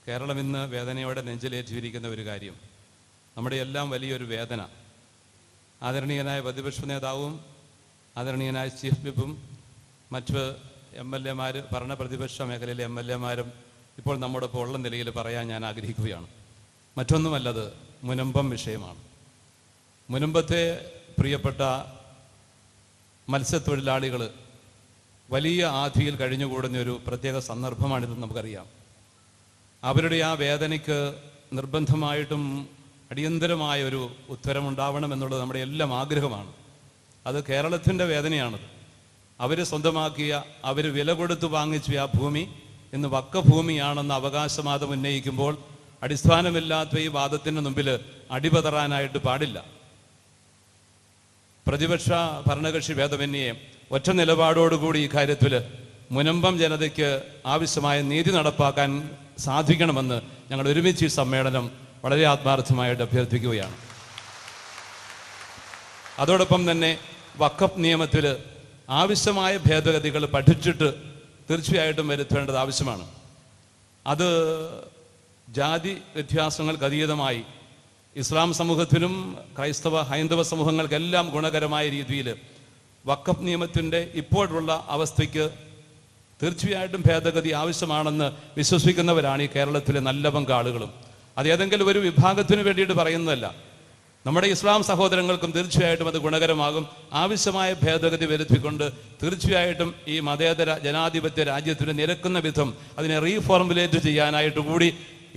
കേരളം ഇന്ന് വേദനയോടെ നെഞ്ചിലേറ്റിയിരിക്കുന്ന ഒരു കാര്യം, നമ്മുടെ എല്ലാം വലിയൊരു വേദന. ആദരണീയനായ പ്രതിപക്ഷ നേതാവും ആദരണീയനായ ചീഫ് വിപ്പും മറ്റ് MLA-മാർ, ഭരണ പ്രതിപക്ഷ മേഖലയിലെ MLA-മാരും ഇപ്പോൾ നമ്മോടൊപ്പം ഉള്ള നിലയിൽ പറയാൻ ഞാൻ ആഗ്രഹിക്കുകയാണ്. മറ്റൊന്നുമല്ലത് മുനമ്പം വിഷയമാണ്. മുനമ്പത്തെ പ്രിയപ്പെട്ട മത്സ്യത്തൊഴിലാളികൾ വലിയ ആധിയിൽ കഴിഞ്ഞുകൂടുന്ന ഒരു പ്രത്യേക സന്ദർഭമാണിതെന്ന് നമുക്കറിയാം. അവരുടെ ആ വേദനയ്ക്ക് നിർബന്ധമായിട്ടും അടിയന്തരമായ ഒരു ഉത്തരമുണ്ടാവണമെന്നുള്ളത് നമ്മുടെ എല്ലാം ആഗ്രഹമാണ്. അത് കേരളത്തിൻ്റെ വേദനയാണത്. അവർ സ്വന്തമാക്കിയ, അവർ വില കൊടുത്ത് വാങ്ങിച്ച ആ ഭൂമി ഇന്ന് വക്കഭൂമിയാണെന്ന് അവകാശവാദം ഉന്നയിക്കുമ്പോൾ അടിസ്ഥാനമില്ലാത്ത ഈ വാദത്തിന് മുമ്പിൽ അടിപതറാനായിട്ട് പാടില്ല. പ്രതിപക്ഷ ഭരണകക്ഷി ഭേദമന്യേ ഒറ്റ നിലപാടോടുകൂടി ഈ കാര്യത്തിൽ മുനമ്പം ജനതയ്ക്ക് ആവശ്യമായ നീതി നടപ്പാക്കാൻ സാധിക്കണമെന്ന് ഞങ്ങൾ ഒരുമിച്ച് ഈ സമ്മേളനം വളരെ ആത്മാർത്ഥമായിട്ട് അഭ്യർത്ഥിക്കുകയാണ്. അതോടൊപ്പം തന്നെ വഖഫ് നിയമത്തിൽ ആവശ്യമായ ഭേദഗതികൾ പഠിച്ചിട്ട് തീർച്ചയായിട്ടും വരുത്തേണ്ടത് ആവശ്യമാണ്. അത് ജാതി വ്യത്യാസങ്ങൾക്ക് അതീതമായി ഇസ്ലാം സമൂഹത്തിനും ഹൈന്ദവ സമൂഹങ്ങൾക്കെല്ലാം ഗുണകരമായ രീതിയിൽ വഖഫ് നിയമത്തിൻ്റെ ഇപ്പോഴുള്ള അവസ്ഥയ്ക്ക് തീർച്ചയായിട്ടും ഭേദഗതി ആവശ്യമാണെന്ന് വിശ്വസിക്കുന്നവരാണ് ഈ കേരളത്തിലെ നല്ല പങ്കാളുകളും. അത് ഏതെങ്കിലും ഒരു വിഭാഗത്തിന് വേണ്ടിയിട്ട് പറയുന്നതല്ല. നമ്മുടെ ഇസ്ലാം സഹോദരങ്ങൾക്കും തീർച്ചയായിട്ടും അത് ഗുണകരമാകും. ആവശ്യമായ ഭേദഗതി വരുത്തിക്കൊണ്ട് തീർച്ചയായിട്ടും ഈ മതേതര ജനാധിപത്യ രാജ്യത്തിന് നിരക്കുന്ന വിധം അതിനെ റീഫോർമുലേറ്റ് ചെയ്യാനായിട്ട് കൂടി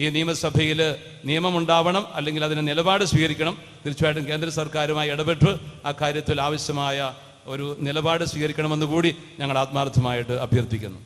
ഈ നിയമസഭയിൽ നിയമമുണ്ടാവണം, അല്ലെങ്കിൽ അതിന് നിലപാട് സ്വീകരിക്കണം. തീർച്ചയായിട്ടും കേന്ദ്ര സർക്കാരുമായി ഇടപെട്ട് ആ കാര്യത്തിൽ ആവശ്യമായ ഒരു നിലപാട് സ്വീകരിക്കണമെന്ന് കൂടി ഞങ്ങൾ ആത്മാർത്ഥമായിട്ട് അഭ്യർത്ഥിക്കുന്നു.